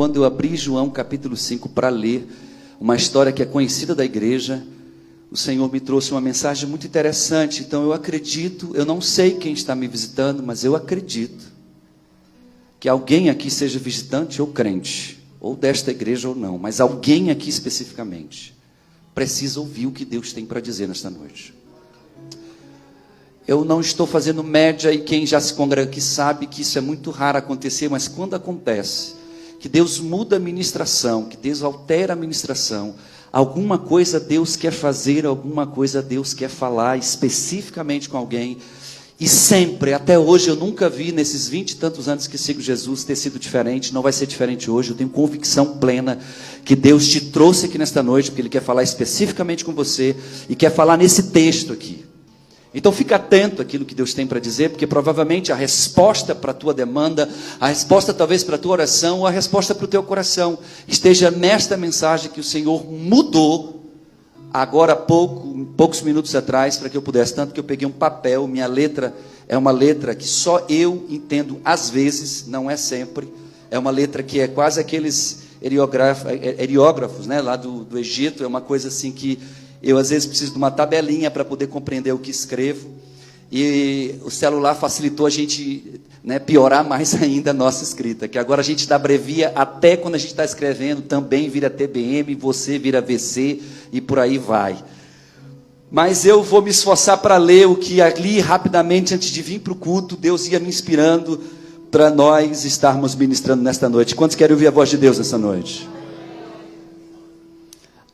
quando eu abri João capítulo 5 para ler uma história que é conhecida da igreja, o Senhor me trouxe uma mensagem muito interessante. Então eu acredito, eu não sei quem está me visitando, mas eu acredito que alguém aqui seja visitante ou crente, ou desta igreja ou não, mas alguém aqui especificamente precisa ouvir o que Deus tem para dizer nesta noite. Eu não estou fazendo média, e quem já se congrega aqui sabe que isso é muito raro acontecer, mas quando acontece, que Deus muda a ministração, que Deus altera a ministração, alguma coisa Deus quer fazer, alguma coisa Deus quer falar especificamente com alguém, e sempre, até hoje, eu nunca vi nesses 20 e tantos anos que sigo Jesus ter sido diferente. Não vai ser diferente hoje. Eu tenho convicção plena que Deus te trouxe aqui nesta noite, porque Ele quer falar especificamente com você, e quer falar nesse texto aqui. Então fica atento àquilo que Deus tem para dizer, porque provavelmente a resposta para a tua demanda, a resposta talvez para a tua oração, ou a resposta para o teu coração, esteja nesta mensagem que o Senhor mudou agora há poucos minutos atrás, para que eu pudesse, tanto que eu peguei um papel. Minha letra é uma letra que só eu entendo às vezes, não é sempre. É uma letra que é quase aqueles hierógrafos, né, lá do Egito. É uma coisa assim que eu às vezes preciso de uma tabelinha para poder compreender o que escrevo. E o celular facilitou a gente, né, piorar mais ainda a nossa escrita, que agora a gente abrevia até quando a gente está escrevendo, também vira TBM, você vira VC e por aí vai. Mas eu vou me esforçar para ler o que ali rapidamente, antes de vir para o culto, Deus ia me inspirando para nós estarmos ministrando nesta noite. Quantos querem ouvir a voz de Deus nessa noite?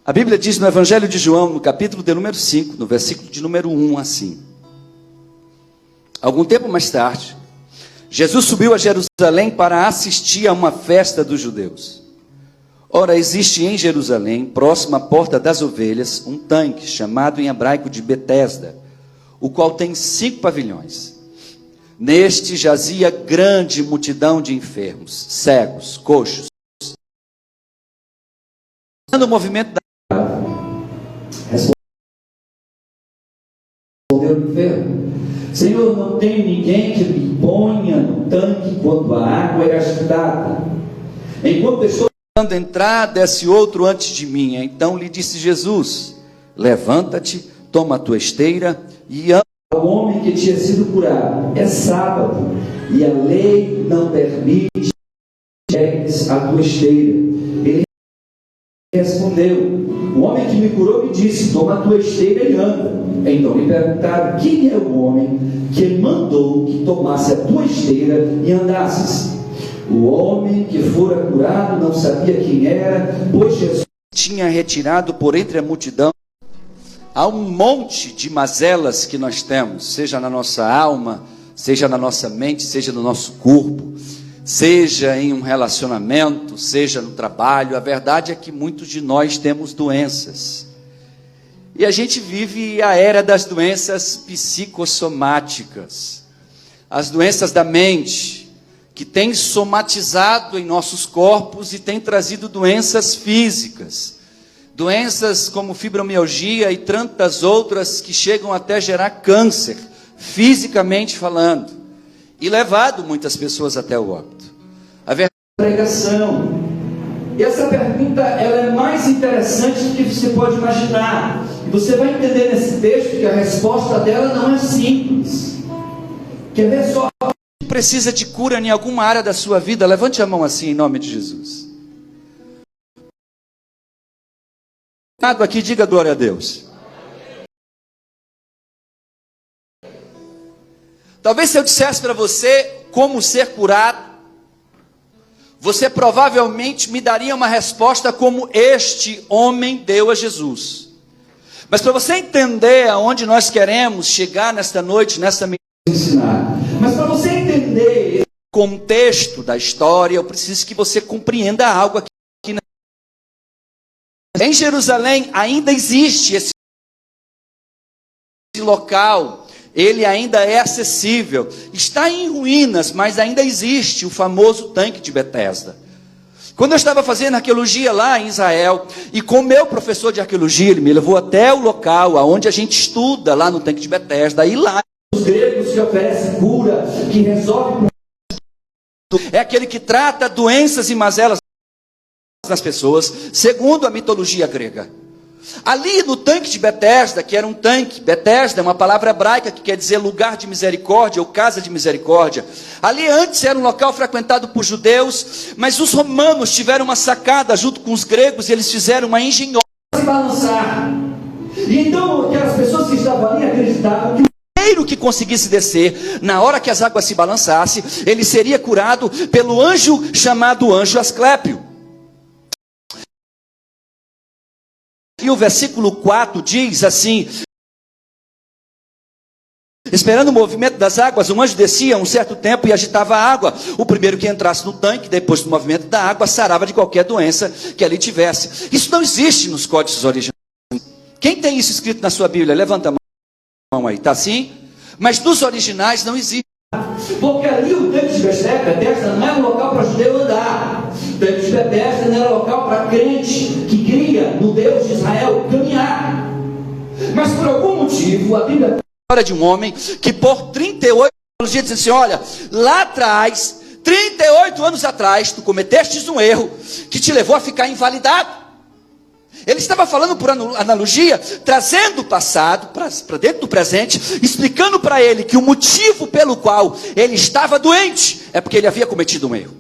A Bíblia diz no Evangelho de João, no capítulo de número 5, no versículo de número 1, assim: algum tempo mais tarde, Jesus subiu a Jerusalém para assistir a uma festa dos judeus. Ora, existe em Jerusalém, próximo à porta das ovelhas, um tanque, chamado em hebraico de Betesda, o qual tem 5 pavilhões. Neste jazia grande multidão de enfermos, cegos, coxos. O movimento da respondeu o enfermo: Senhor, não tem ninguém que me ponha no tanque quando a água é agitada. Enquanto estou tentando entrar, desce outro antes de mim. Então lhe disse Jesus: levanta-te, toma a tua esteira e anda. Ao homem que tinha sido curado: é sábado, e a lei não permite que pegues a tua esteira. Ele respondeu: o homem que me curou me disse: toma a tua esteira e anda. Então lhe perguntaram: quem é o homem que mandou que tomasse a tua esteira e andasses? O homem que fora curado não sabia quem era, pois Jesus tinha retirado por entre a multidão. Há um monte de mazelas que nós temos, seja na nossa alma, seja na nossa mente, seja no nosso corpo, seja em um relacionamento, seja no trabalho. A verdade é que muitos de nós temos doenças. E a gente vive a era das doenças psicossomáticas, as doenças da mente, que têm somatizado em nossos corpos e têm trazido doenças físicas. Doenças como fibromialgia e tantas outras que chegam até gerar câncer, fisicamente falando, e levado muitas pessoas até o óbito. A verdade é a pregação. E essa pergunta, ela é mais interessante do que você pode imaginar. E você vai entender nesse texto que a resposta dela não é simples. Quer ver só? Precisa de cura em alguma área da sua vida? Levante a mão assim, em nome de Jesus. Aqui, diga glória a Deus. Talvez se eu dissesse para você como ser curado, você provavelmente me daria uma resposta como este homem deu a Jesus. Mas para você entender aonde nós queremos chegar nesta noite, nesta ensinar, mas para você entender o contexto da história, eu preciso que você compreenda algo aqui. Em Jerusalém ainda existe esse local, ele ainda é acessível, está em ruínas, mas ainda existe o famoso tanque de Betesda. Quando eu estava fazendo arqueologia lá em Israel, e com o meu professor de arqueologia, ele me levou até o local onde a gente estuda, lá no tanque de Betesda, e lá os gregos que oferecem cura, que resolve, é aquele que trata doenças e mazelas. nas pessoas, segundo a mitologia grega. Ali no tanque de Betesda, que era um tanque, Betesda é uma palavra hebraica que quer dizer lugar de misericórdia ou casa de misericórdia. Ali antes era um local frequentado por judeus, mas os romanos tiveram uma sacada junto com os gregos e eles fizeram uma engenhosa se balançar. E então aquelas pessoas que estavam ali acreditavam que o primeiro que conseguisse descer, na hora que as águas se balançassem, ele seria curado pelo anjo chamado anjo Asclépio. E o versículo 4 diz assim: esperando o movimento das águas, um anjo descia um certo tempo e agitava a água. O primeiro que entrasse no tanque, depois do movimento da água, sarava de qualquer doença que ali tivesse. Isso não existe nos códices originais. Quem tem isso escrito na sua Bíblia? Levanta a mão aí, está assim? Mas nos originais não existe. Porque ali o tanque de Betesda não era um local para judeu andar. O tanque de Betesda não era um local para crente que cria no Deus de Israel caminhar. Mas por algum motivo a Bíblia tem a história de um homem que por 38 anos diz assim: olha, lá atrás, 38 anos atrás, tu cometestes um erro que te levou a ficar invalidado. Ele estava falando por analogia, trazendo o passado para dentro do presente, explicando para ele que o motivo pelo qual ele estava doente é porque ele havia cometido um erro.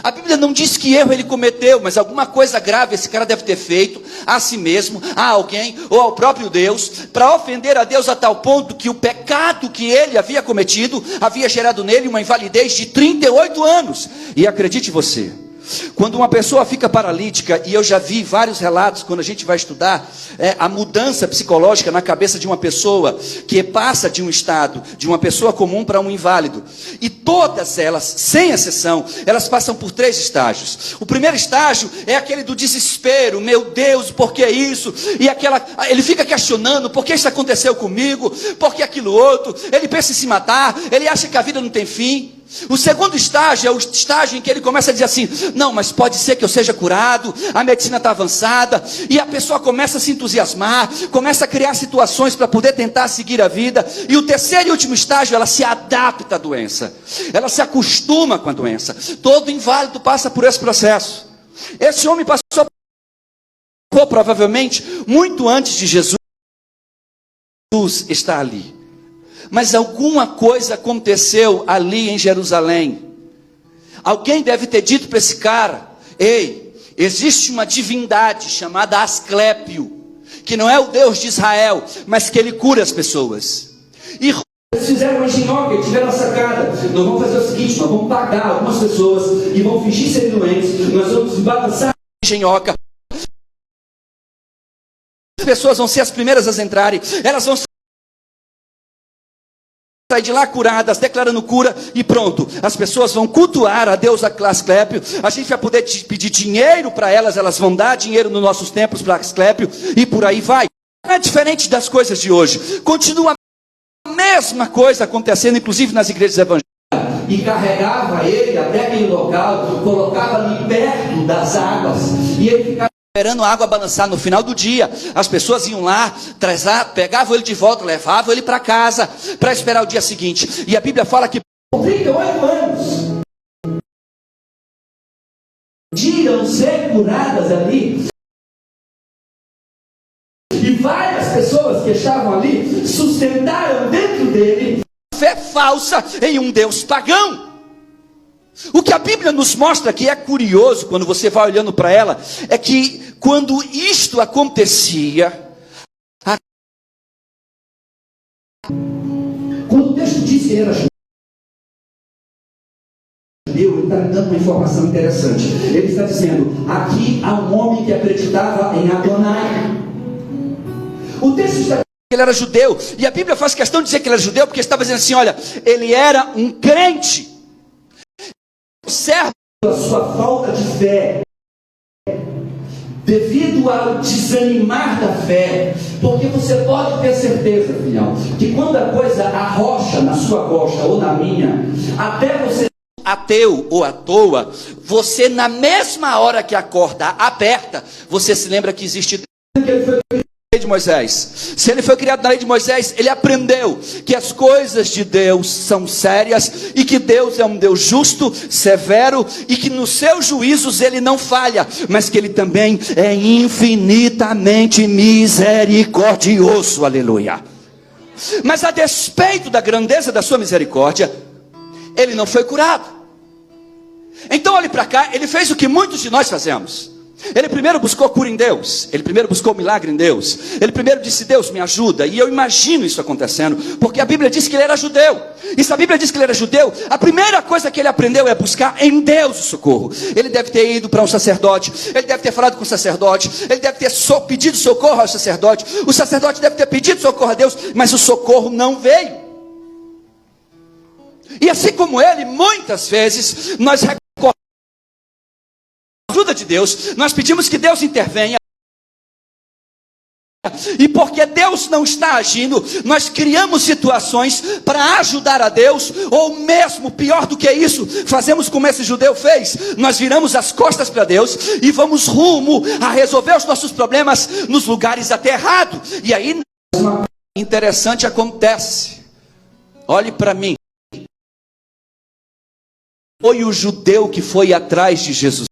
A Bíblia não diz que erro ele cometeu, mas alguma coisa grave esse cara deve ter feito a si mesmo, a alguém ou ao próprio Deus, para ofender a Deus a tal ponto que o pecado que ele havia cometido havia gerado nele uma invalidez de 38 anos. E acredite você, quando uma pessoa fica paralítica, e eu já vi vários relatos quando a gente vai estudar a mudança psicológica na cabeça de uma pessoa que passa de um estado de uma pessoa comum para um inválido, e todas elas, sem exceção, elas passam por 3 estágios. O primeiro estágio é aquele do desespero: meu Deus, por que isso? E ele fica questionando: por que isso aconteceu comigo? Por que aquilo outro? Ele pensa em se matar, ele acha que a vida não tem fim. O segundo estágio é o estágio em que ele começa a dizer assim: não, mas pode ser que eu seja curado, a medicina está avançada, e a pessoa começa a se entusiasmar, começa a criar situações para poder tentar seguir a vida. E o terceiro e último estágio, ela se adapta à doença, ela se acostuma com a doença. Todo inválido passa por esse processo. Esse homem passou provavelmente muito antes de Jesus estar ali. Mas alguma coisa aconteceu ali em Jerusalém. Alguém deve ter dito para esse cara: ei, existe uma divindade chamada Asclépio, que não é o Deus de Israel, mas que ele cura as pessoas. E eles fizeram uma engenhoca, tiveram a sacada: nós vamos fazer o seguinte, nós vamos pagar algumas pessoas que vão fingir serem doentes, nós vamos balançar a engenhoca. As pessoas vão ser as primeiras a entrarem, elas vão sair de lá curadas, declarando cura, e pronto, as pessoas vão cultuar a Deus Asclépio. A gente vai poder pedir dinheiro para elas, elas vão dar dinheiro nos nossos templos para Asclépio, e por aí vai. Não é diferente das coisas de hoje, continua a mesma coisa acontecendo, inclusive nas igrejas evangélicas. E carregava ele até aquele local, colocava ali perto das águas, e ele ficava esperando a água balançar. No final do dia, as pessoas iam lá, pegavam ele de volta, levavam ele para casa, para esperar o dia seguinte. E a Bíblia fala que por 38 anos iam ser curadas ali. E várias pessoas que estavam ali sustentaram dentro dele fé falsa em um Deus pagão. O que a Bíblia nos mostra, que é curioso quando você vai olhando para ela, é que quando isto acontecia, quando o texto diz que ele era judeu, ele está dando uma informação interessante. Ele está dizendo: aqui há um homem que acreditava em Adonai. O texto está dizendo que ele era judeu, e a Bíblia faz questão de dizer que ele era judeu, porque estava dizendo assim: olha, ele era um crente. Observa a sua falta de fé, devido ao desanimar da fé, porque você pode ter certeza, filhão, que quando a coisa arrocha na sua costa ou na minha, até você ateu ou à toa, você na mesma hora que a corda aperta, você se lembra que existe Deus. de Moisés. Se ele foi criado na lei de Moisés, ele aprendeu que as coisas de Deus são sérias e que Deus é um Deus justo, severo e que nos seus juízos ele não falha, mas que ele também é infinitamente misericordioso. Aleluia. Mas a despeito da grandeza da sua misericórdia, ele não foi curado. Então olhe para cá, ele fez o que muitos de nós fazemos. Ele primeiro buscou cura em Deus, ele primeiro buscou milagre em Deus, ele primeiro disse: Deus me ajuda. E eu imagino isso acontecendo, porque a Bíblia diz que ele era judeu. E se a Bíblia diz que ele era judeu, a primeira coisa que ele aprendeu é buscar em Deus o socorro. Ele deve ter ido para um sacerdote, ele deve ter falado com o sacerdote, ele deve ter pedido socorro ao sacerdote, o sacerdote deve ter pedido socorro a Deus, mas o socorro não veio. E assim como ele, muitas vezes nós ajuda de Deus, nós pedimos que Deus intervenha, e porque Deus não está agindo, nós criamos situações para ajudar a Deus, ou mesmo pior do que isso, fazemos como esse judeu fez, nós viramos as costas para Deus e vamos rumo a resolver os nossos problemas nos lugares até errados. E aí uma interessante acontece. Olhe para mim, foi o judeu que foi atrás de Jesus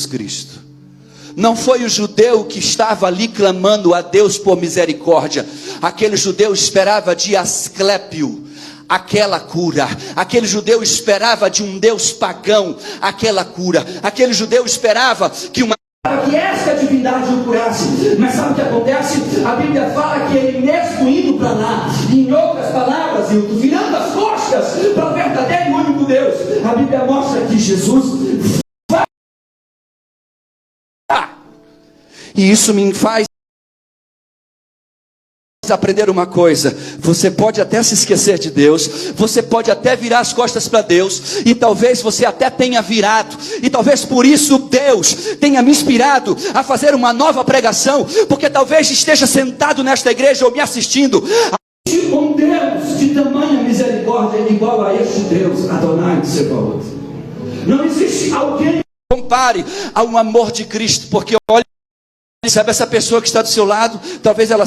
Cristo. Não foi o judeu que estava ali clamando a Deus por misericórdia. Aquele judeu esperava de Asclépio aquela cura. Aquele judeu esperava de um Deus pagão aquela cura. Aquele judeu esperava que essa divindade o curasse. Mas sabe o que acontece? A Bíblia fala que ele mesmo indo para lá, em outras palavras, virando as costas para o verdadeiro e único Deus, a Bíblia mostra que Jesus e isso me faz aprender uma coisa: você pode até se esquecer de Deus, você pode até virar as costas para Deus, e talvez você até tenha virado, e talvez por isso Deus tenha me inspirado a fazer uma nova pregação, porque talvez esteja sentado nesta igreja ou me assistindo um Deus de tamanha misericórdia igual a este Deus, Adonai Tsebaot. Não existe alguém que compare ao amor de Cristo, porque olha, sabe, essa pessoa que está do seu lado, talvez ela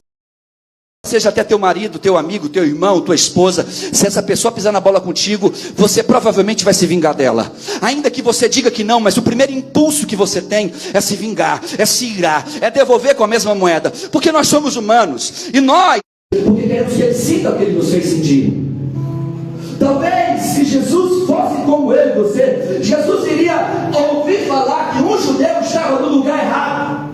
seja até teu marido, teu amigo, teu irmão, tua esposa. Se essa pessoa pisar na bola contigo, você provavelmente vai se vingar dela. Ainda que você diga que não, mas o primeiro impulso que você tem é se vingar, é se irar, é devolver com a mesma moeda. Porque nós somos humanos, e nós, porque queremos que ele sinta o que ele nos fez sentir. Talvez se Jesus fosse como eu e você, Jesus iria ouvir falar que um judeu estava no lugar errado.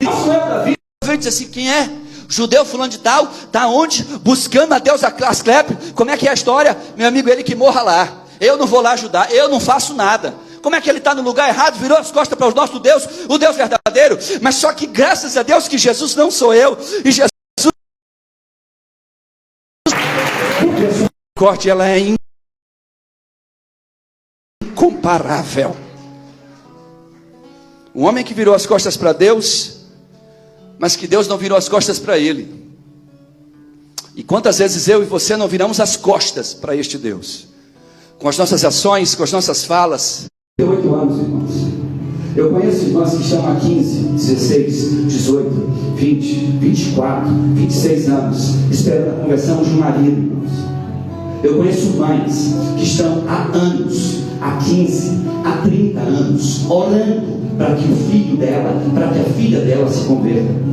Nosso eu da vida diz assim: quem é? Judeu fulano de tal, está onde? Buscando a Deus Asclépio. Como é que é a história? Meu amigo, ele que morra lá. Eu não vou lá ajudar, eu não faço nada. Como é que ele está no lugar errado? Virou as costas para o nosso Deus, o Deus verdadeiro. Mas só que graças a Deus que Jesus não sou eu, e Jesus, porque a sua misericórdia, ela é incomparável. Um homem que virou as costas para Deus, mas que Deus não virou as costas para ele. E quantas vezes eu e você não viramos as costas para este Deus, com as nossas ações, com as nossas falas. 8 anos, irmãos. Eu conheço irmãos que estão há 15, 16, 18, 20, 24, 26 anos esperando a conversão de um marido, irmãos. Eu conheço mães que estão há anos, há 15, há 30 anos, orando para que o filho dela, para que a filha dela se converta.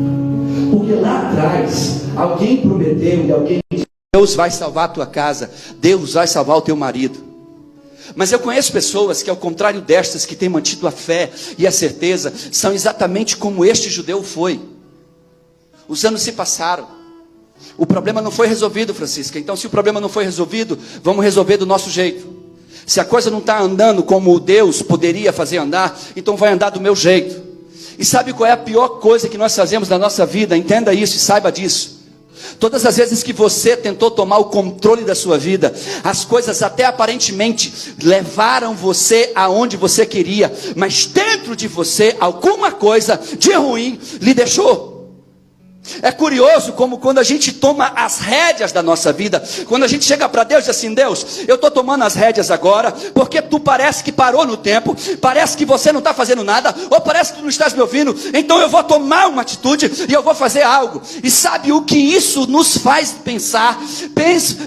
Porque lá atrás, alguém prometeu e alguém disse: Deus vai salvar a tua casa, Deus vai salvar o teu marido. Mas eu conheço pessoas que, ao contrário destas, que têm mantido a fé e a certeza, são exatamente como este judeu foi. Os anos se passaram, o problema não foi resolvido, Francisca. Então, se o problema não foi resolvido, vamos resolver do nosso jeito. Se a coisa não está andando como Deus poderia fazer andar, então vai andar do meu jeito. E sabe qual é a pior coisa que nós fazemos na nossa vida? Entenda isso e saiba disso. Todas as vezes que você tentou tomar o controle da sua vida, as coisas até aparentemente levaram você aonde você queria, mas dentro de você alguma coisa de ruim lhe deixou. É curioso como quando a gente toma as rédeas da nossa vida, quando a gente chega para Deus e diz assim: Deus, eu estou tomando as rédeas agora, porque tu parece que parou no tempo, parece que você não está fazendo nada, ou parece que tu não estás me ouvindo, então eu vou tomar uma atitude e eu vou fazer algo. E sabe o que isso nos faz pensar?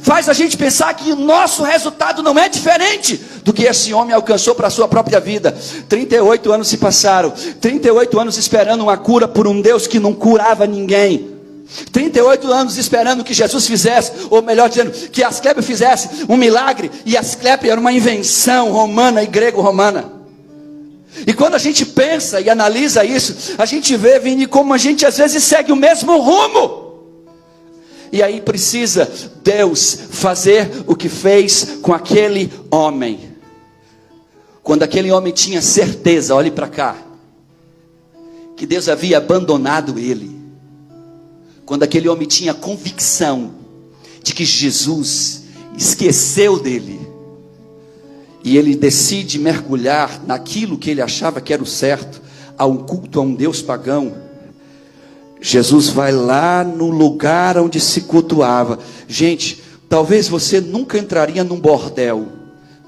Faz a gente pensar que o nosso resultado não é diferente do que esse homem alcançou para a sua própria vida. 38 anos se passaram, 38 anos esperando uma cura por um Deus que não curava ninguém. 38 anos esperando que Jesus fizesse, ou melhor dizendo, que Asclépio fizesse um milagre, e Asclépio era uma invenção romana e grego-romana. E quando a gente pensa e analisa isso, a gente vê, Vini, como a gente às vezes segue o mesmo rumo. E aí precisa Deus fazer o que fez com aquele homem. Quando aquele homem tinha certeza, olhe para cá, que Deus havia abandonado ele. Quando aquele homem tinha convicção de que Jesus esqueceu dele, e ele decide mergulhar naquilo que ele achava que era o certo, a um culto a um Deus pagão, Jesus vai lá no lugar onde se cultuava. Gente, talvez você nunca entraria num bordel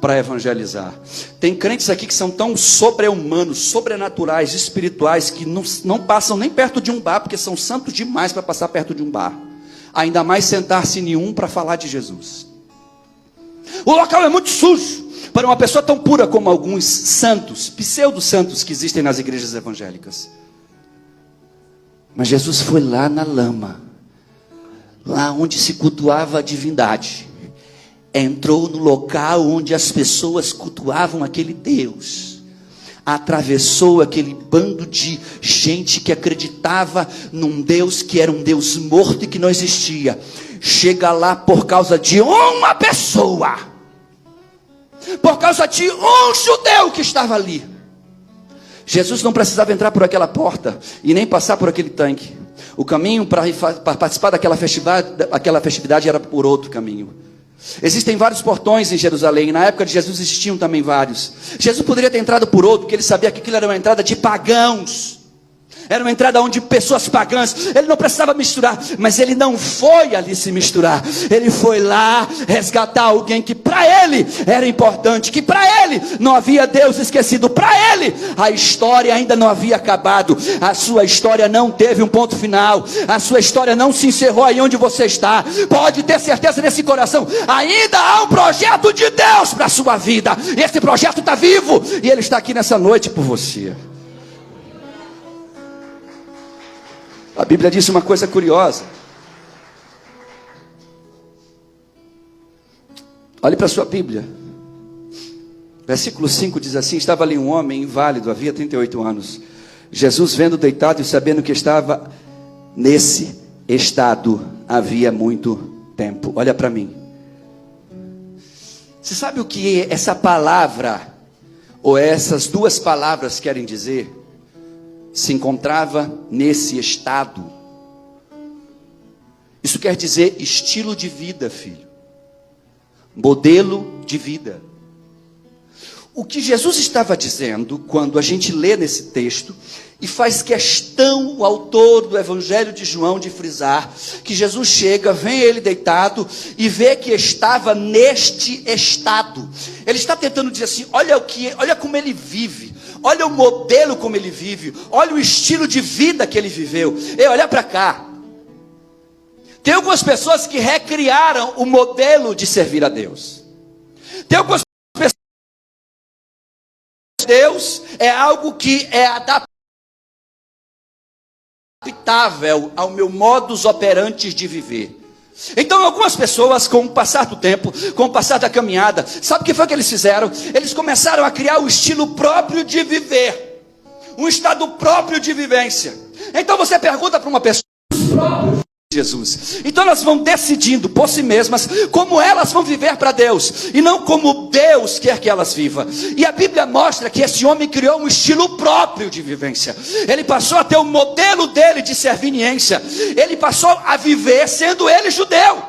para evangelizar. Tem crentes aqui que são tão sobre-humanos, sobrenaturais, espirituais, que não passam nem perto de um bar, porque são santos demais para passar perto de um bar. Ainda mais sentar-se em um para falar de Jesus. O local é muito sujo para uma pessoa tão pura como alguns santos, pseudo-santos que existem nas igrejas evangélicas. Mas Jesus foi lá na lama, lá onde se cultuava a divindade. Entrou no local onde as pessoas cultuavam aquele Deus. Atravessou aquele bando de gente que acreditava num Deus que era um Deus morto e que não existia. Chega lá por causa de uma pessoa, por causa de um judeu que estava ali. Jesus não precisava entrar por aquela porta e nem passar por aquele tanque. O caminho para participar daquela festividade era por outro caminho. Existem vários portões em Jerusalém. Na época de Jesus existiam também vários. Jesus poderia ter entrado por outro, porque ele sabia que aquilo era uma entrada de pagãos. Era uma entrada onde pessoas pagãs, ele não precisava misturar, mas ele não foi ali se misturar. Ele foi lá resgatar alguém que para ele era importante, que para ele não havia Deus esquecido. Para ele a história ainda não havia acabado. A sua história não teve um ponto final. A sua história não se encerrou aí onde você está. Pode ter certeza nesse coração, ainda há um projeto de Deus para a sua vida. Esse projeto está vivo e ele está aqui nessa noite por você. A Bíblia diz uma coisa curiosa. Olhe para a sua Bíblia. Versículo 5 diz assim: estava ali um homem inválido, havia 38 anos. Jesus, vendo deitado e sabendo que estava nesse estado havia muito tempo. Olha para mim. Você sabe o que essa palavra, ou essas duas palavras querem dizer? Se encontrava nesse estado. Isso quer dizer estilo de vida, filho. Modelo de vida. O que Jesus estava dizendo, quando a gente lê nesse texto, e faz questão o autor do Evangelho de João de frisar, que Jesus chega, vê ele deitado, e vê que estava neste estado. Ele está tentando dizer assim, olha como ele vive, olha o modelo como ele vive, olha o estilo de vida que ele viveu. Ei, olha para cá. Tem algumas pessoas que recriaram o modelo de servir a Deus. Tem algumas pessoas que Deus é algo que é adaptável ao meu modus operandi de viver. Então algumas pessoas, com o passar do tempo, com o passar da caminhada, sabe o que foi que eles fizeram? Eles começaram a criar o estilo próprio de viver, um estado próprio de vivência. Então você pergunta para uma pessoa Jesus. Então elas vão decidindo por si mesmas como elas vão viver para Deus, e não como Deus quer que elas vivam. E a Bíblia mostra que esse homem criou um estilo próprio de vivência. Ele passou a ter o modelo dele de serviniência. Ele passou a viver sendo ele judeu,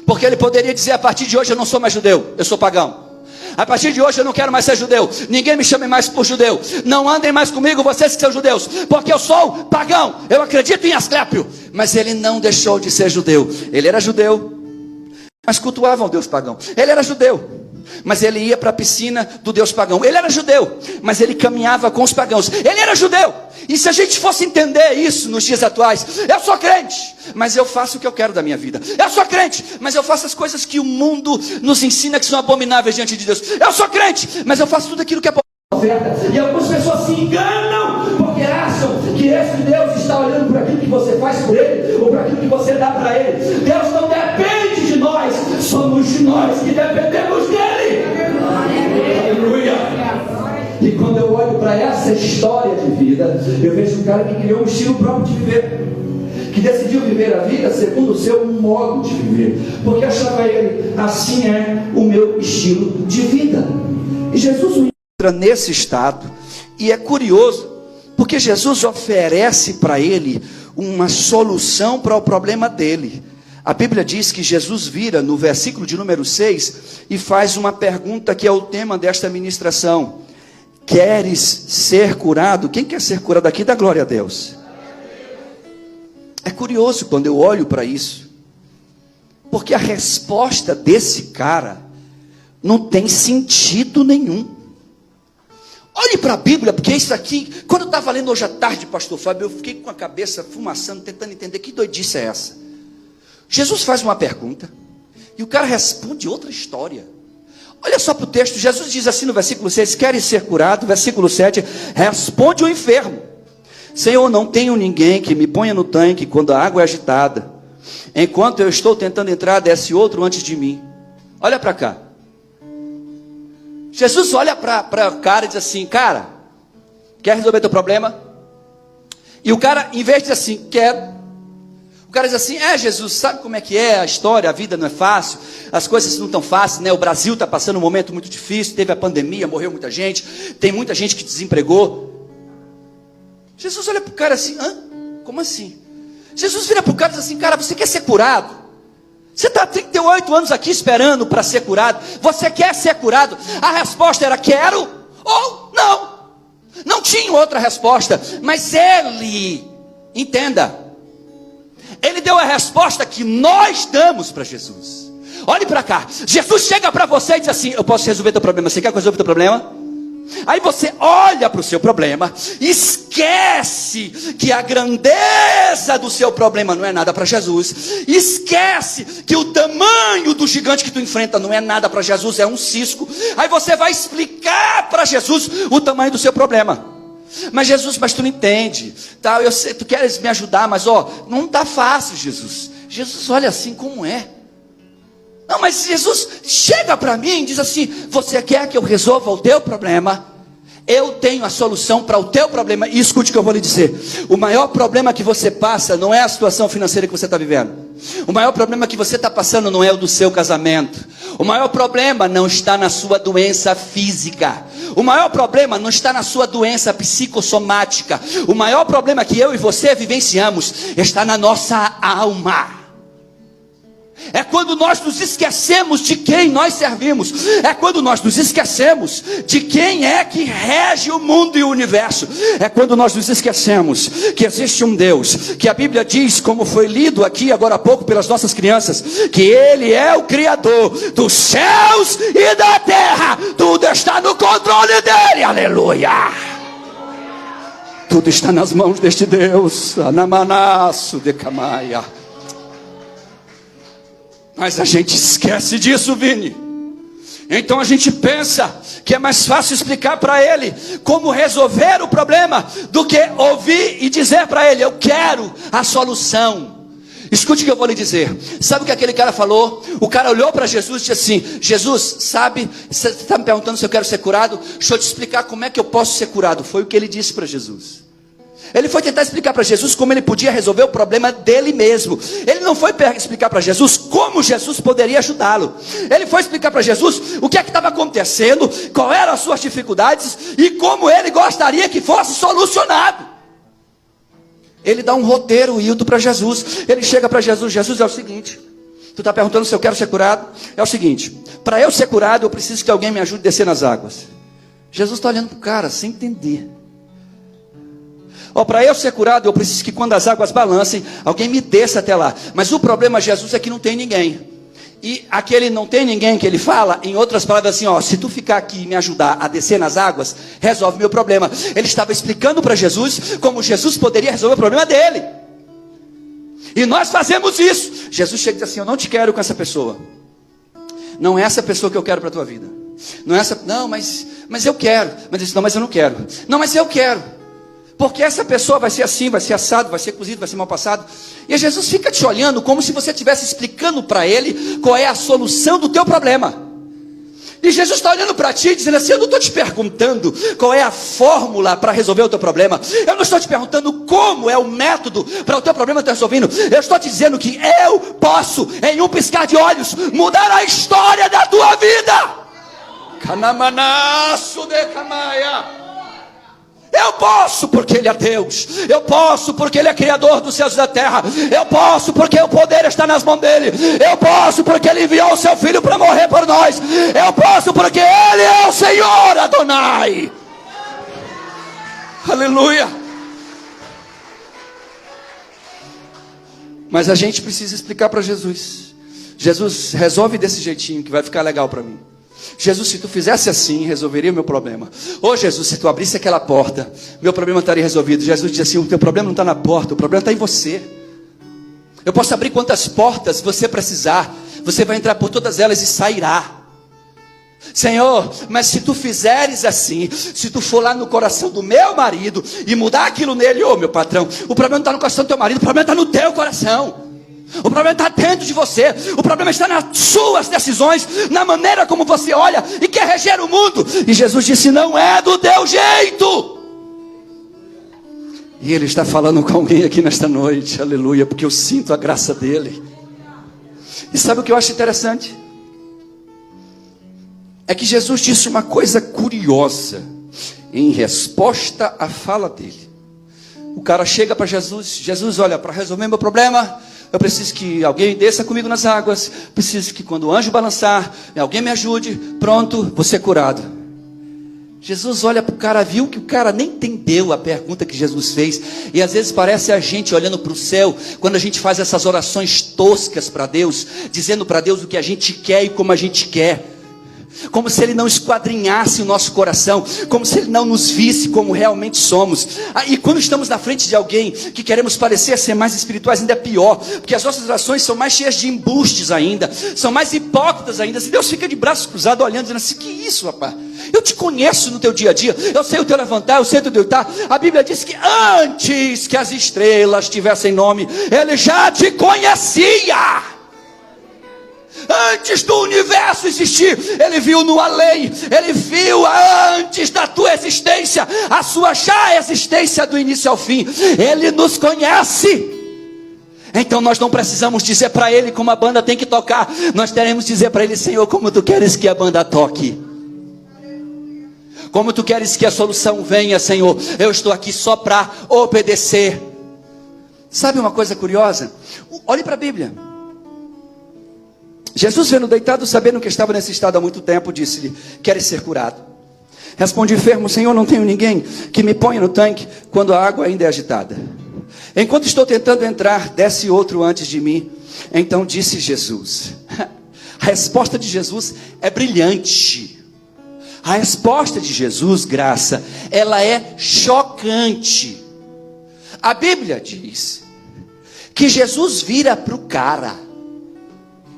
porque ele poderia dizer: a partir de hoje eu não sou mais judeu, eu sou pagão. a partir de hoje eu não quero mais ser judeu. Ninguém me chame mais por judeu. Não andem mais comigo, vocês que são judeus, porque eu sou pagão. Eu acredito em Asclépio. Mas ele não deixou de ser judeu. Ele era judeu, mas cultuava o Deus pagão. Ele era judeu, mas ele ia para a piscina do Deus pagão. Ele era judeu, mas ele caminhava com os pagãos. Ele era judeu. E se a gente fosse entender isso nos dias atuais: eu sou crente, mas eu faço o que eu quero da minha vida. Eu sou crente, mas eu faço as coisas que o mundo nos ensina que são abomináveis diante de Deus. Eu sou crente, mas eu faço tudo aquilo que é oferta. E algumas pessoas se enganam porque acham que esse Deus está olhando para aquilo que você faz por Ele, ou para aquilo que você dá para Ele. Deus não depende de nós, somos de nós que dependemos dEle. Aleluia. E quando eu olho para essa história de vida, eu vejo um cara que criou um estilo próprio de viver, que decidiu viver a vida segundo o seu modo de viver, porque achava ele: assim é o meu estilo de vida. E Jesus o encontra nesse estado, e é curioso, porque Jesus oferece para ele uma solução para o problema dele. A Bíblia diz que Jesus vira no versículo de número 6 e faz uma pergunta que é o tema desta ministração: queres ser curado? Quem quer ser curado aqui? Dá glória a Deus. É curioso quando eu olho para isso, porque a resposta desse cara não tem sentido nenhum. Olhe para a Bíblia, porque isso aqui, quando eu estava lendo hoje à tarde, pastor Fábio, eu fiquei com a cabeça fumaçando, tentando entender que doidice é essa. Jesus faz uma pergunta e o cara responde outra história. Olha só para o texto. Jesus diz assim no versículo 6: queres ser curado? Versículo 7, responde o enfermo: Senhor, não tenho ninguém que me ponha no tanque quando a água é agitada. Enquanto eu estou tentando entrar, desce outro antes de mim. Olha para cá. Jesus olha para o cara e diz assim: cara, quer resolver teu problema? E o cara, em vez de dizer assim, quero, o cara diz assim: Jesus, sabe como é que é a história? A vida não é fácil, as coisas não estão fáceis, né? O Brasil está passando um momento muito difícil, teve a pandemia, morreu muita gente, tem muita gente que desempregou. Jesus olha para o cara assim: como assim? Jesus vira para o cara e diz assim: cara, você quer ser curado? Você está há 38 anos aqui esperando para ser curado. Você quer ser curado? A resposta era quero ou não. Não tinha outra resposta. Mas ele, entenda, ele deu a resposta que nós damos para Jesus. Olhe para cá. Jesus chega para você e diz assim: eu posso resolver teu problema. Você quer que eu resolva teu problema? Aí você olha para o seu problema, esquece que a grandeza do seu problema não é nada para Jesus, esquece que o tamanho do gigante que tu enfrenta não é nada para Jesus, é um cisco. Aí você vai explicar para Jesus o tamanho do seu problema. Mas Jesus, mas tu não entende, tá? Eu sei, tu queres me ajudar, mas não está fácil, Jesus. Jesus olha assim como é. Não, mas Jesus chega para mim e diz assim: você quer que eu resolva o teu problema? Eu tenho a solução para o teu problema. E escute o que eu vou lhe dizer: o maior problema que você passa não é a situação financeira que você está vivendo. O maior problema que você está passando não é o do seu casamento. O maior problema não está na sua doença física. O maior problema não está na sua doença psicossomática. O maior problema que eu e você vivenciamos está na nossa alma. É quando nós nos esquecemos de quem nós servimos. É quando nós nos esquecemos de quem é que rege o mundo e o universo. É quando nós nos esquecemos que existe um Deus, que a Bíblia diz, como foi lido aqui agora há pouco pelas nossas crianças, que Ele é o Criador dos céus e da terra. Tudo está no controle dEle. Aleluia. Tudo está nas mãos deste Deus. Anamanaço de Camaia. Mas a gente esquece disso, Vini. Então a gente pensa que é mais fácil explicar para ele como resolver o problema do que ouvir e dizer para ele: eu quero a solução. Escute o que eu vou lhe dizer. Sabe o que aquele cara falou? O cara olhou para Jesus e disse assim: Jesus, sabe, você está me perguntando se eu quero ser curado? Deixa eu te explicar como é que eu posso ser curado. Foi o que ele disse para Jesus. Ele foi tentar explicar para Jesus como ele podia resolver o problema dele mesmo. Ele não foi explicar para Jesus como Jesus poderia ajudá-lo. Ele foi explicar para Jesus o que é que estava acontecendo, qual eram as suas dificuldades e como ele gostaria que fosse solucionado. Ele dá um roteiro Hildo para Jesus. Ele chega para Jesus: Jesus, é o seguinte, Tu está perguntando se eu quero ser curado? É o seguinte, para eu ser curado, eu preciso que alguém me ajude a descer nas águas. Jesus está olhando para o cara, sem entender. Para eu ser curado, eu preciso que quando as águas balancem, alguém me desça até lá. Mas o problema, Jesus, é que não tem ninguém. E aquele não tem ninguém que ele fala, em outras palavras assim, se tu ficar aqui e me ajudar a descer nas águas, resolve meu problema. Ele estava explicando para Jesus como Jesus poderia resolver o problema dele. E nós fazemos isso. Jesus chega e diz assim, eu não te quero com essa pessoa. Não é essa pessoa que eu quero para a tua vida. Não é essa, não, mas eu quero. Mas ele diz, não, mas eu não quero. Não, mas eu quero. Porque essa pessoa vai ser assim, vai ser assado, vai ser cozido, vai ser mal passado. E Jesus fica te olhando como se você estivesse explicando para ele qual é a solução do teu problema. E Jesus está olhando para ti dizendo assim, eu não estou te perguntando qual é a fórmula para resolver o teu problema. Eu não estou te perguntando como é o método para o teu problema estar resolvendo. Eu estou te dizendo que eu posso, em um piscar de olhos, mudar a história da tua vida. Canamanaço de Camaia. Eu posso porque Ele é Deus. Eu posso porque Ele é Criador dos céus e da terra. Eu posso porque o poder está nas mãos dEle. Eu posso porque Ele enviou o Seu Filho para morrer por nós. Eu posso porque Ele é o Senhor Adonai. Aleluia. Mas a gente precisa explicar para Jesus. Jesus, resolve desse jeitinho que vai ficar legal para mim. Jesus, se tu fizesse assim, resolveria o meu problema. Jesus, se tu abrisse aquela porta, meu problema estaria resolvido. Jesus diz assim, o teu problema não está na porta, o problema está em você. Eu posso abrir quantas portas você precisar. Você vai entrar por todas elas e sairá. Senhor, mas se tu fizeres assim, se tu for lá no coração do meu marido e mudar aquilo nele, meu patrão, o problema não está no coração do teu marido, o problema está no teu coração. O problema está dentro de você. O problema está nas suas decisões, na maneira como você olha e quer reger o mundo. E Jesus disse, não é do teu jeito. E Ele está falando com alguém aqui nesta noite, aleluia, porque eu sinto a graça dEle. E sabe o que eu acho interessante? É que Jesus disse uma coisa curiosa em resposta à fala dele. O cara chega para Jesus, Jesus, olha, para resolver meu problema, eu preciso que alguém desça comigo nas águas. Preciso que quando o anjo balançar, alguém me ajude. Pronto, vou ser curado. Jesus olha para o cara, viu que o cara nem entendeu a pergunta que Jesus fez. E às vezes parece a gente olhando para o céu, quando a gente faz essas orações toscas para Deus, dizendo para Deus o que a gente quer e como a gente quer. Como se Ele não esquadrinhasse o nosso coração, como se Ele não nos visse como realmente somos. E quando estamos na frente de alguém que queremos parecer ser mais espirituais, ainda é pior, porque as nossas orações são mais cheias de embustes ainda, são mais hipócritas ainda. Se Deus fica de braços cruzados olhando, dizendo assim, que isso, rapaz? Eu te conheço no teu dia a dia, eu sei o teu levantar, eu sei o teu deitar. A Bíblia diz que antes que as estrelas tivessem nome, Ele já te conhecia. Antes do universo existir, Ele viu no além. Ele viu antes da tua existência, a sua já existência do início ao fim. Ele nos conhece. Então nós não precisamos dizer para Ele como a banda tem que tocar. Nós teremos que dizer para Ele, Senhor, como Tu queres que a banda toque, como Tu queres que a solução venha, Senhor. Eu estou aqui só para obedecer. Sabe uma coisa curiosa? Olhe para a Bíblia. Jesus, vendo deitado, sabendo que estava nesse estado há muito tempo, disse-lhe, queres ser curado? Responde enfermo, Senhor, não tenho ninguém que me ponha no tanque quando a água ainda é agitada. Enquanto estou tentando entrar, desce outro antes de mim. Então disse Jesus. A resposta de Jesus é brilhante. A resposta de Jesus, graça, ela é chocante. A Bíblia diz que Jesus vira para o cara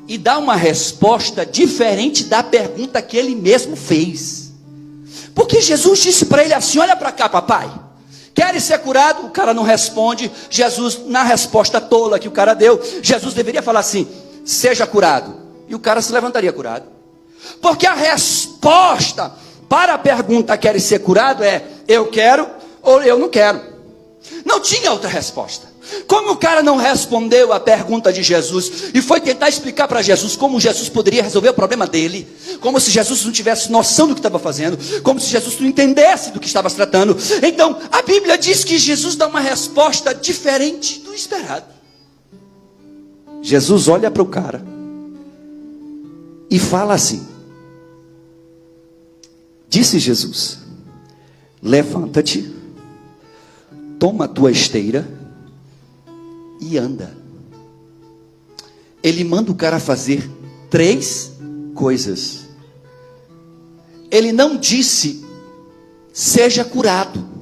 e dá uma resposta diferente da pergunta que ele mesmo fez. Porque Jesus disse para ele assim, olha para cá, papai, queres ser curado? O cara não responde. Jesus, na resposta tola que o cara deu, Jesus deveria falar assim, seja curado, e o cara se levantaria curado. Porque a resposta para a pergunta queres ser curado é, eu quero ou eu não quero. Não tinha outra resposta. Como o cara não respondeu a pergunta de Jesus e foi tentar explicar para Jesus como Jesus poderia resolver o problema dele, como se Jesus não tivesse noção do que estava fazendo, como se Jesus não entendesse do que estava se tratando. Então a Bíblia diz que Jesus dá uma resposta diferente do esperado. Jesus olha para o cara e fala assim: disse Jesus, levanta-te, toma a tua esteira e anda. Ele manda o cara fazer 3 coisas. Ele não disse, seja curado.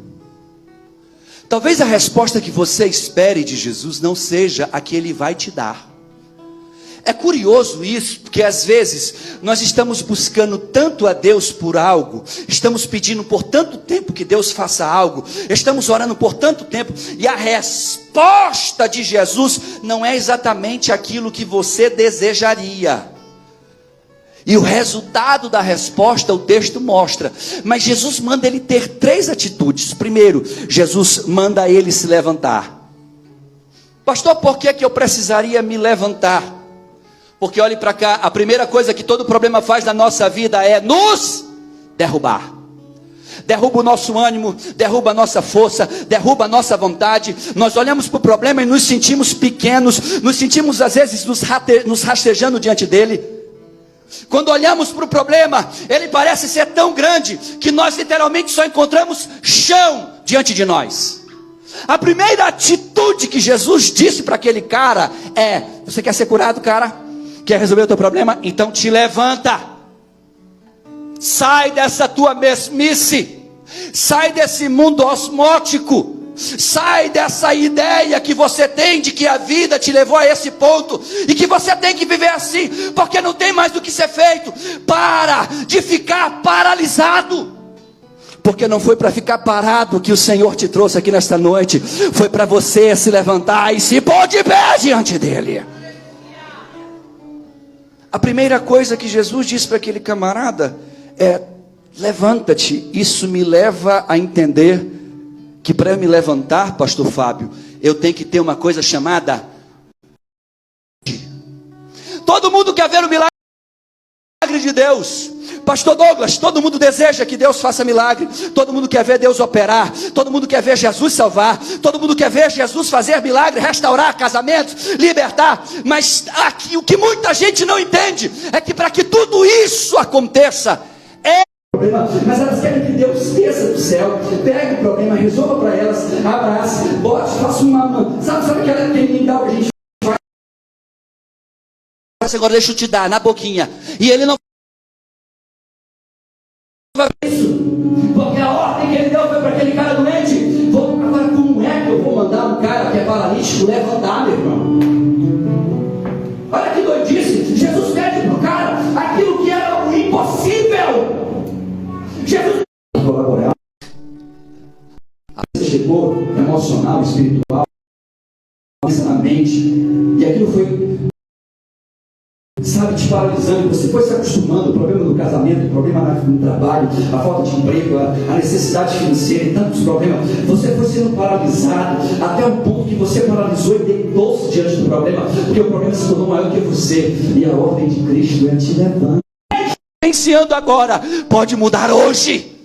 Talvez a resposta que você espere de Jesus não seja a que Ele vai te dar. É curioso isso, porque às vezes nós estamos buscando tanto a Deus por algo, estamos pedindo por tanto tempo que Deus faça algo, estamos orando por tanto tempo, e a resposta de Jesus não é exatamente aquilo que você desejaria. E o resultado da resposta o texto mostra. Mas Jesus manda ele ter 3 atitudes. Primeiro, Jesus manda ele se levantar. Pastor, por que eu precisaria me levantar? Porque olhe para cá, a primeira coisa que todo problema faz na nossa vida é nos derrubar. Derruba o nosso ânimo, derruba a nossa força, derruba a nossa vontade. Nós olhamos para o problema e nos sentimos pequenos, nos sentimos às vezes nos rastejando diante dele. Quando olhamos para o problema, ele parece ser tão grande que nós literalmente só encontramos chão diante de nós. A primeira atitude que Jesus disse para aquele cara é: você quer ser curado, cara? Quer resolver o teu problema? Então te levanta. Sai dessa tua mesmice. Sai desse mundo osmótico. Sai dessa ideia que você tem de que a vida te levou a esse ponto e que você tem que viver assim, porque não tem mais do que ser feito. Para de ficar paralisado. Porque não foi para ficar parado que o Senhor te trouxe aqui nesta noite. Foi para você se levantar e se pôr de pé diante dele. A primeira coisa que Jesus disse para aquele camarada é: levanta-te. Isso me leva a entender que para eu me levantar, pastor Fábio, eu tenho que ter uma coisa chamada... Todo mundo quer ver o milagre de Deus. Pastor Douglas, todo mundo deseja que Deus faça milagre. Todo mundo quer ver Deus operar. Todo mundo quer ver Jesus salvar. Todo mundo quer ver Jesus fazer milagre, restaurar casamentos, libertar. Mas aqui, o que muita gente não entende é que para que tudo isso aconteça, mas elas querem que Deus desça do céu, pegue o problema, resolva para elas, abrace, bote, faça uma... Sabe aquela terminal que a gente faz? Agora deixa eu te dar, na boquinha. E ele não... isso, porque a ordem que ele deu foi para aquele cara doente. Agora, como é que eu vou mandar um cara que é paralítico levantar, meu irmão? Olha que doidice. Jesus pede para o cara aquilo que era o impossível. Jesus colaborar. Você chegou emocional, espiritual, na mente, e aquilo foi, sabe, te paralisando. Você foi se acostumando, o problema do casamento, o problema no trabalho, a falta de emprego, a necessidade financeira e tantos problemas. Você foi sendo paralisado até o ponto que você paralisou e deitou-se diante do problema, porque o problema se tornou maior que você. E a ordem de Cristo é: te levanta. Iniciando agora, pode mudar hoje,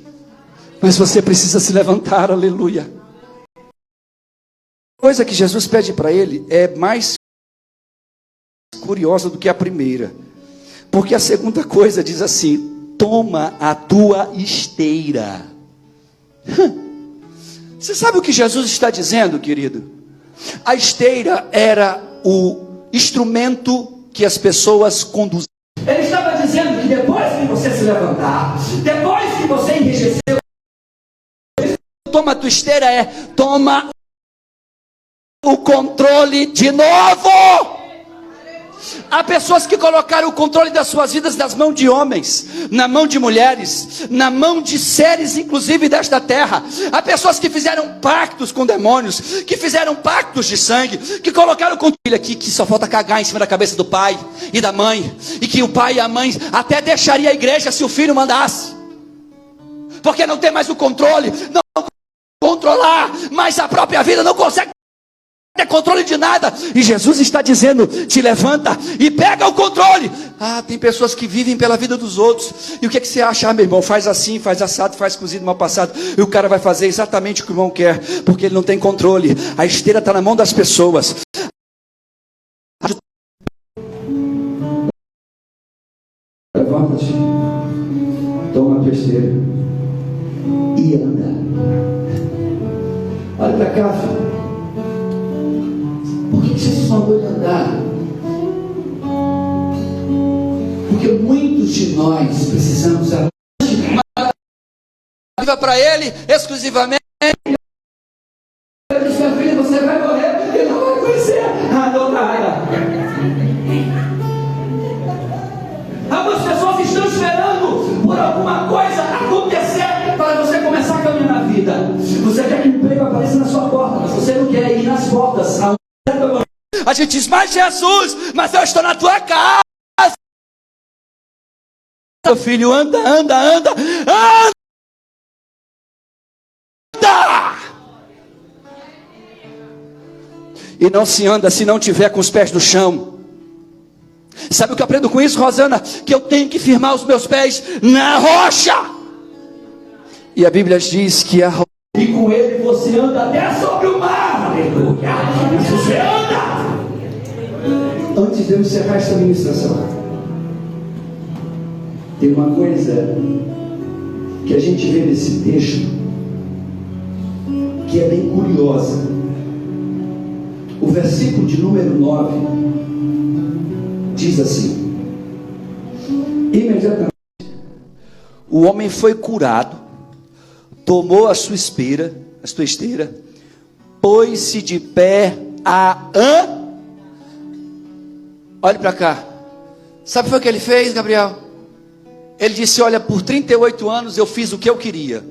mas você precisa se levantar. Aleluia. A coisa que Jesus pede para ele é mais curiosa do que a primeira, porque a segunda coisa diz assim: toma a tua esteira. Você sabe o que Jesus está dizendo, querido? A esteira era o instrumento que as pessoas conduziam. Ele estava dizendo que depois que você se levantar, depois que você enriqueceu, toma a tua esteira é: toma o controle de novo. Há pessoas que colocaram o controle das suas vidas nas mãos de homens, na mão de mulheres, na mão de seres inclusive desta terra. Há pessoas que fizeram pactos com demônios, que fizeram pactos de sangue, que colocaram o controle aqui, que só falta cagar em cima da cabeça do pai e da mãe, e que o pai e a mãe até deixaria a igreja se o filho mandasse, porque não tem mais o controle, não controlar, mas a própria vida não consegue ter controle de nada. E Jesus está dizendo: te levanta e pega o controle. Tem pessoas que vivem pela vida dos outros. E o que você acha? Meu irmão, faz assim, faz assado, faz cozido mal passado. E o cara vai fazer exatamente o que o irmão quer, porque ele não tem controle. A esteira está na mão das pessoas. levante, toma a tua esteira e anda. Olha para cá, filho. Por que Jesus mandou ele andar? Porque muitos de nós precisamos viva para ele exclusivamente. Ele disse: meu filho, você vai morrer e não vai conhecer a doutrina. Algumas pessoas estão esperando por alguma coisa acontecer para você começar a caminhar na vida. Você quer que o emprego apareça na sua porta, mas você não quer ir nas portas. A gente diz: mas Jesus, mas eu estou na tua casa. Meu filho, anda, anda, anda, anda. E não se anda se não tiver com os pés no chão. Sabe o que eu aprendo com isso, Rosana? Que eu tenho que firmar os meus pés na rocha. E a Bíblia diz que a rocha, e com ele você anda até sobre o mar. Aleluia. Você anda. Antes de eu encerrar esta ministração, tem uma coisa que a gente vê nesse texto que é bem curiosa. O versículo de número 9 diz assim: imediatamente o homem foi curado, tomou a sua esteira, pôs-se de pé olhe para cá. Sabe o que ele fez, Gabriel? Ele disse: olha, por 38 anos eu fiz o que eu queria.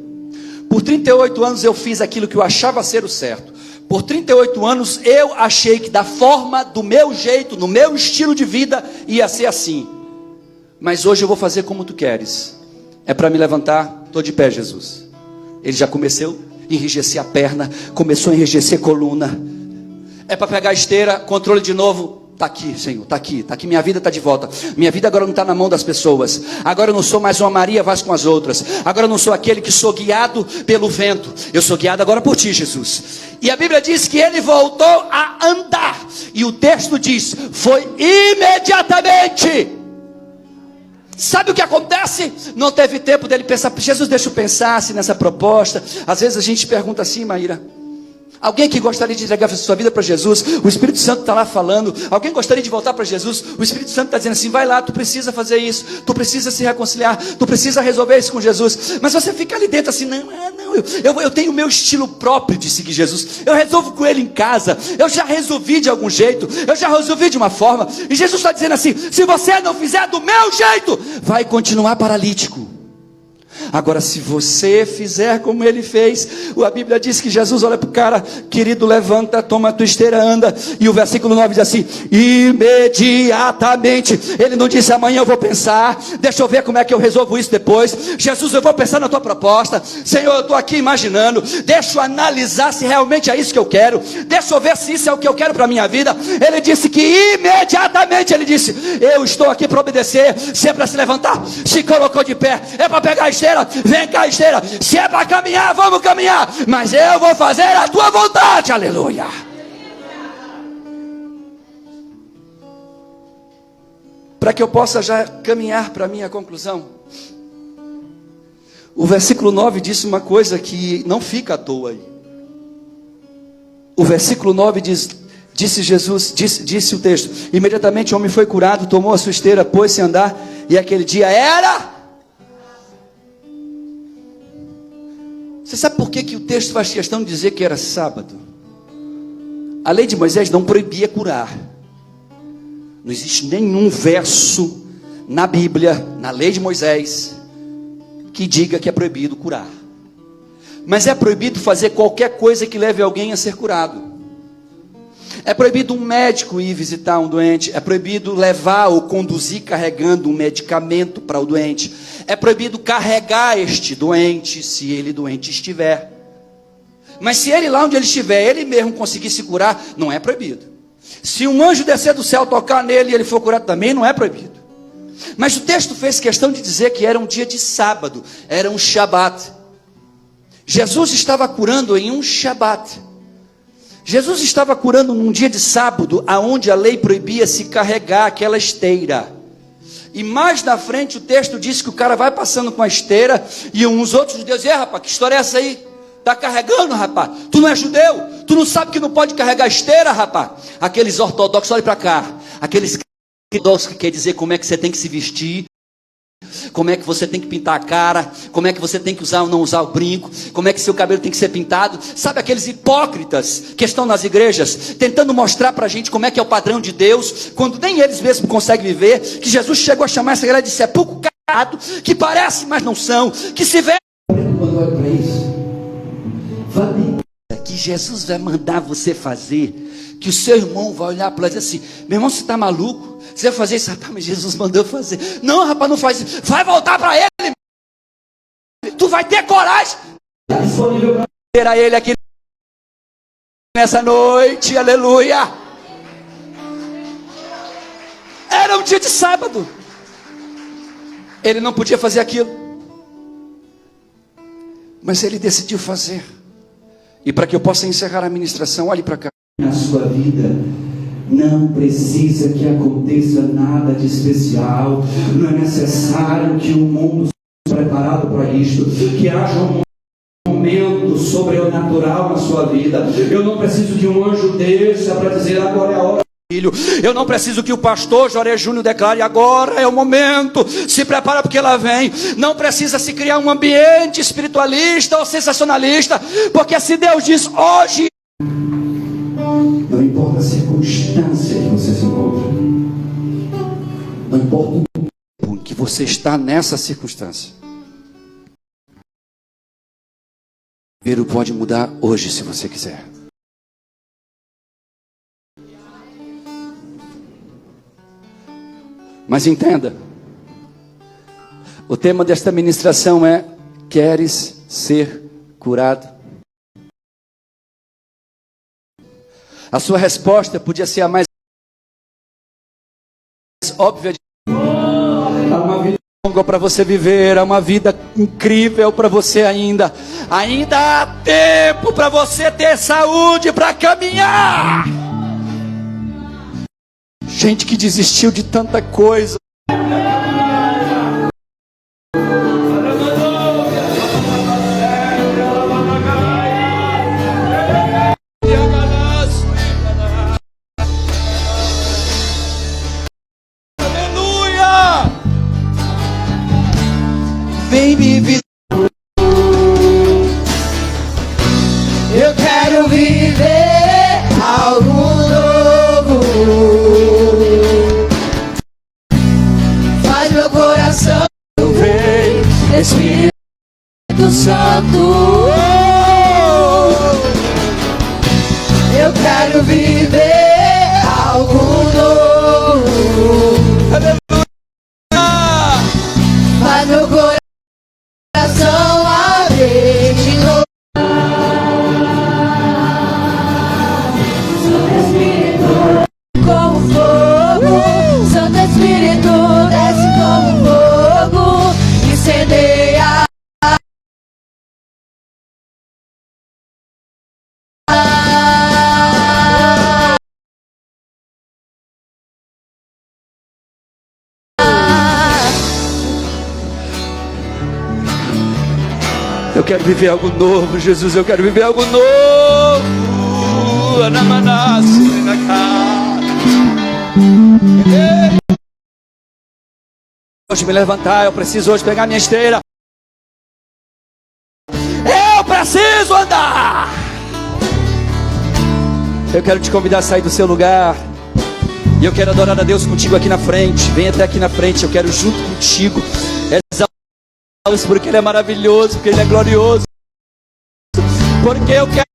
Por 38 anos eu fiz aquilo que eu achava ser o certo. Por 38 anos eu achei que da forma, do meu jeito, no meu estilo de vida, ia ser assim. Mas hoje eu vou fazer como tu queres. É para me levantar, estou de pé, Jesus. Ele já começou a enrijecer a perna, começou a enrijecer a coluna. É para pegar a esteira, controle de novo. Está aqui, Senhor, está aqui, minha vida está de volta. Minha vida agora não está na mão das pessoas. Agora eu não sou mais uma Maria, vais com as outras. Agora eu não sou aquele que sou guiado pelo vento. Eu sou guiado agora por ti, Jesus. E a Bíblia diz que ele voltou a andar. E o texto diz: foi imediatamente. Sabe o que acontece? Não teve tempo dele pensar. Jesus, deixa eu pensar nessa proposta. Às vezes a gente pergunta assim, Maíra: alguém que gostaria de entregar a sua vida para Jesus, o Espírito Santo está lá falando. Alguém gostaria de voltar para Jesus, o Espírito Santo está dizendo assim: vai lá, tu precisa fazer isso, tu precisa se reconciliar, tu precisa resolver isso com Jesus. Mas você fica ali dentro assim: não, eu tenho o meu estilo próprio de seguir Jesus. Eu resolvo com ele em casa, eu já resolvi de algum jeito, eu já resolvi de uma forma. E Jesus está dizendo assim: se você não fizer do meu jeito, vai continuar paralítico. Agora, se você fizer como ele fez, a Bíblia diz que Jesus olha para o cara: querido, levanta, toma a tua esteira, anda. E o versículo 9 diz assim: imediatamente. Ele não disse: amanhã eu vou pensar, deixa eu ver como é que eu resolvo isso depois. Jesus, eu vou pensar na tua proposta. Senhor, eu estou aqui imaginando, deixa eu analisar se realmente é isso que eu quero, deixa eu ver se isso é o que eu quero para a minha vida. Ele disse que imediatamente, ele disse: eu estou aqui para obedecer. Se é para se levantar, se colocou de pé. É para pegar a esteira, vem cá, esteira. Se é para caminhar, vamos caminhar. Mas eu vou fazer a tua vontade. Aleluia. Para que eu possa já caminhar para a minha conclusão, o versículo 9 disse uma coisa que não fica à toa aí. O versículo 9 diz: disse Jesus, disse o texto: imediatamente o homem foi curado, tomou a sua esteira, pôs-se a andar. E aquele dia era... Você sabe por que o texto faz questão de dizer que era sábado? A lei de Moisés não proibia curar. Não existe nenhum verso na Bíblia, na lei de Moisés, que diga que é proibido curar. Mas é proibido fazer qualquer coisa que leve alguém a ser curado. É proibido um médico ir visitar um doente. É proibido levar ou conduzir carregando um medicamento para o doente. É proibido carregar este doente, se ele doente estiver. Mas se ele lá onde ele estiver, ele mesmo conseguir se curar, não é proibido. Se um anjo descer do céu, tocar nele e ele for curado também, não é proibido. Mas o texto fez questão de dizer que era um dia de sábado, era um Shabat. Jesus estava curando em um Shabat. Jesus estava curando num dia de sábado, aonde a lei proibia se carregar aquela esteira. E mais na frente o texto diz que o cara vai passando com a esteira e uns outros judeus dizem: rapaz, que história é essa aí? Tá carregando, rapaz? Tu não é judeu? Tu não sabe que não pode carregar esteira, rapaz? Aqueles ortodoxos, olhem para cá. Aqueles ortodoxos que quer dizer como é que você tem que se vestir, como é que você tem que pintar a cara, como é que você tem que usar ou não usar o brinco, como é que seu cabelo tem que ser pintado. Sabe aqueles hipócritas que estão nas igrejas tentando mostrar para a gente como é que é o padrão de Deus, quando nem eles mesmos conseguem viver, que Jesus chegou a chamar essa galera de sepulcro caiado, que parece, mas não são, que se vê. Quando olha para isso, que Jesus vai mandar você fazer, que o seu irmão vai olhar para ele e dizer assim: meu irmão, você está maluco? Você vai fazer isso? Rapaz, mas Jesus mandou fazer. Não, rapaz, não faz isso. Vai voltar para ele. Tu vai ter coragem. Está disponível para ter a ele aqui nessa noite. Aleluia. Era um dia de sábado. Ele não podia fazer aquilo, mas ele decidiu fazer. E para que eu possa encerrar a ministração, olhe para cá. Na sua vida não precisa que aconteça nada de especial. Não é necessário que o mundo seja preparado para isto, que haja um momento sobrenatural na sua vida. Eu não preciso que um anjo desça para dizer: agora é a hora, filho. Eu não preciso que o pastor Joré Júnior declare: agora é o momento, se prepara porque ela vem. Não precisa se criar um ambiente espiritualista ou sensacionalista, porque se Deus diz hoje, não importa a circunstância que você se encontra, não importa o tempo em que você está nessa circunstância, ele pode mudar hoje se você quiser. Mas entenda, o tema desta ministração é: queres ser curado? A sua resposta podia ser a mais óbvia. Há uma vida longa para você viver, há uma vida incrível para você ainda. Ainda há tempo para você ter saúde para caminhar. Gente que desistiu de tanta coisa. Vem me viver. Eu quero viver algo novo. Faz meu coração ver Espírito Santo. Eu quero viver algo novo. Faz meu coração abrir de novo. Santo Espírito como fogo, Santo Espírito desce como fogo, incendeia. Eu quero viver algo novo, Jesus, eu quero viver algo novo. Hoje me levantar, eu preciso hoje pegar minha esteira. Eu preciso andar. Eu quero te convidar a sair do seu lugar. E eu quero adorar a Deus contigo aqui na frente. Vem até aqui na frente, eu quero junto contigo exaltar porque Ele é maravilhoso, porque Ele é glorioso, porque eu quero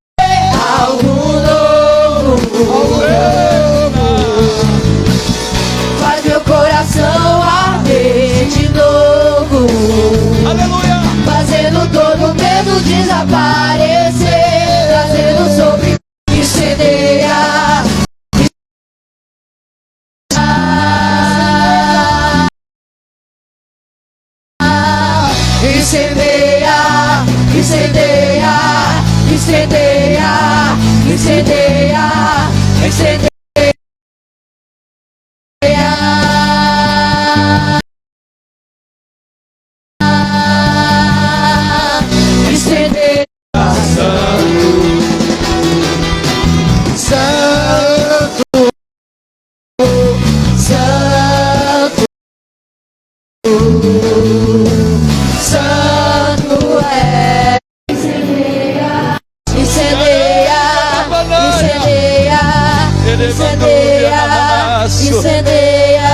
algo novo, faz meu coração arder de novo, aleluia, fazendo todo medo desaparecer, trazendo sobre incendeia. Incendeia, incendeia, incendeia, incendeia, incendeia. incendeia.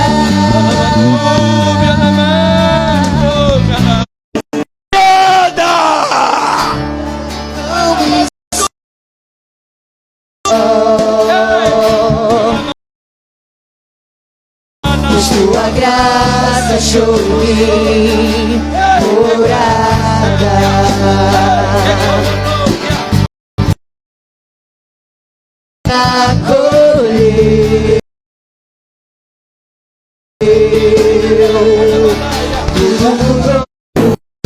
Tua graça, choro e morada. Acolheu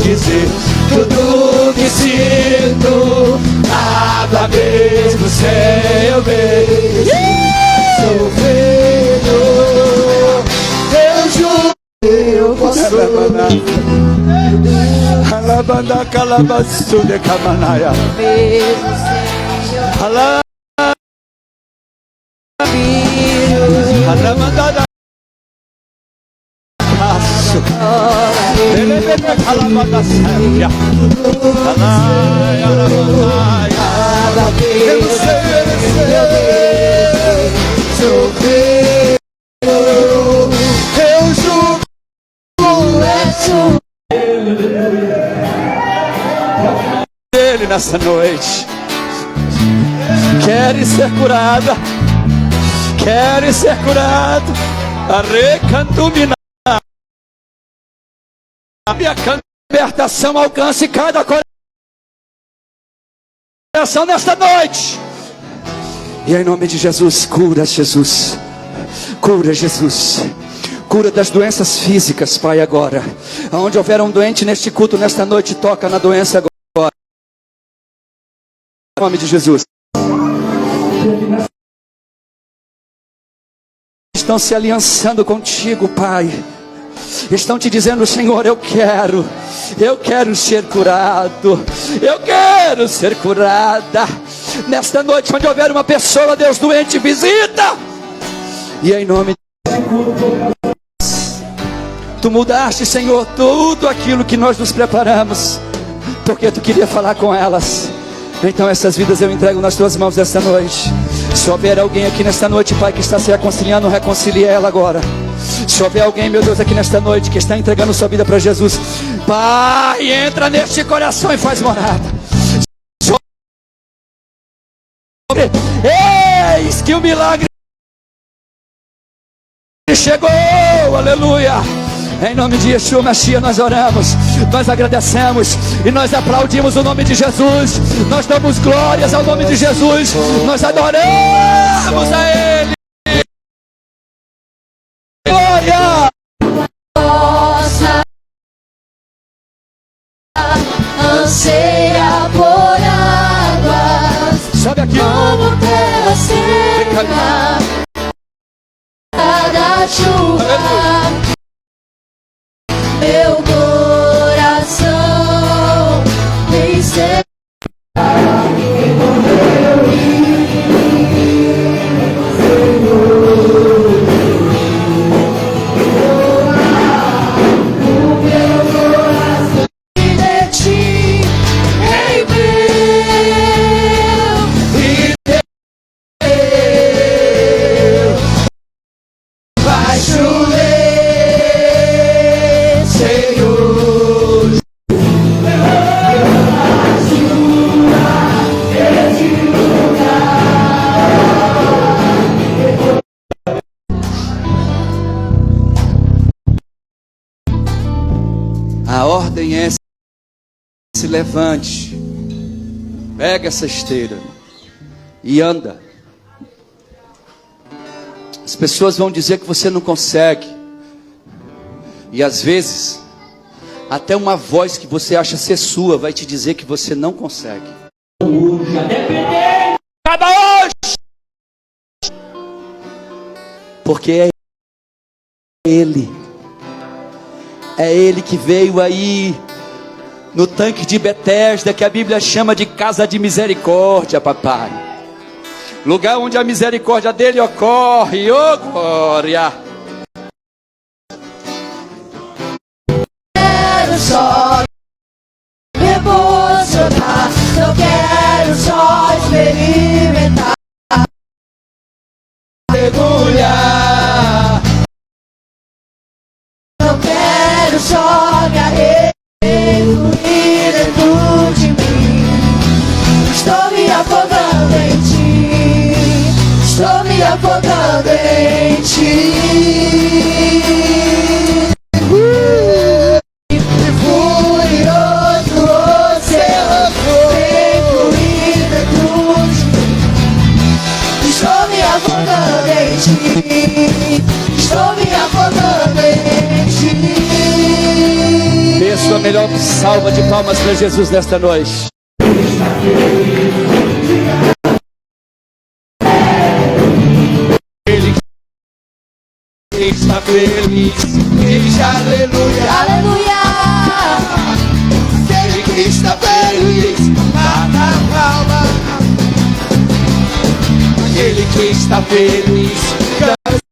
dizer tudo que sinto, nada mesmo sem eu ver. Sofrendo, eu juro, eu posso. Alabanda calabaçu de camanaya. Mesmo sem eu Alamanda passo. Ele me calabanda séria. Alaya, alaya. Eu sei, sofrer. Eu juro, ele nessa noite. Queres ser curada? Queres ser curado? A recantumina. A minha libertação alcance cada coração nesta noite. E em nome de Jesus, cura Jesus. Cura Jesus. Cura das doenças físicas, Pai, agora. Aonde houver um doente neste culto, nesta noite, toca na doença agora. Em nome de Jesus. Estão se aliançando contigo, Pai. Estão te dizendo: Senhor, eu quero ser curado. Eu quero ser curada. Nesta noite, onde houver uma pessoa, Deus, doente, visita. E em nome de Tu mudaste, Senhor, tudo aquilo que nós nos preparamos, porque Tu queria falar com elas. Então essas vidas eu entrego nas Tuas mãos esta noite. Se houver alguém aqui nesta noite, Pai, que está se reconciliando, reconcilie ela agora. Se houver alguém, meu Deus, aqui nesta noite, que está entregando sua vida para Jesus, Pai, entra neste coração e faz morada. Eis que o milagre chegou, aleluia. Em nome de Yeshua Mashiach nós oramos, nós agradecemos e nós aplaudimos o nome de Jesus. Nós damos glórias ao nome de Jesus. Nós adoramos a Ele. Glória. Nossa anseia por águas, Sobe aqui. como terra seca, cada chuva. Meu coração tem sede. De ti, em meu e teu vai chover, Senhor. A ordem é: se levante, pega essa esteira e anda. As pessoas vão dizer que você não consegue, e às vezes até uma voz que você acha ser sua vai te dizer que você não consegue. Acaba hoje, porque é Ele que veio aí no tanque de Betesda, que a Bíblia chama de casa de misericórdia, papai. Lugar onde a misericórdia dele ocorre, oh glória. Quero só me emocionar, não quero só experimentar. Mergulhar Furioso oceano, vento dentro de mim. Estou me afogando em ti. Estou me afogando em ti. Dê sua melhor salva de palmas para Jesus nesta noite. Ele está feliz, diz aleluia. Aleluia. Aquele que está feliz, bata palma. Aquele que está feliz, cante.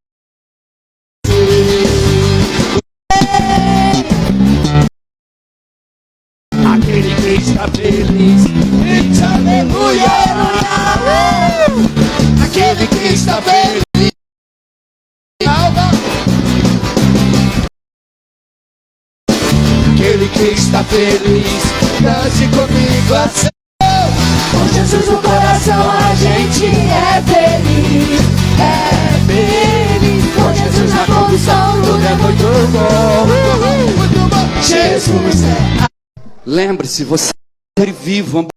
Aquele que está feliz, diz aleluia. Aquele que está feliz, alma. Aquele que está feliz, dance comigo assim. Com Jesus no coração a gente é feliz. É feliz. Com Jesus na condução tudo é muito bom. Jesus é. Lembre-se, você é vivo.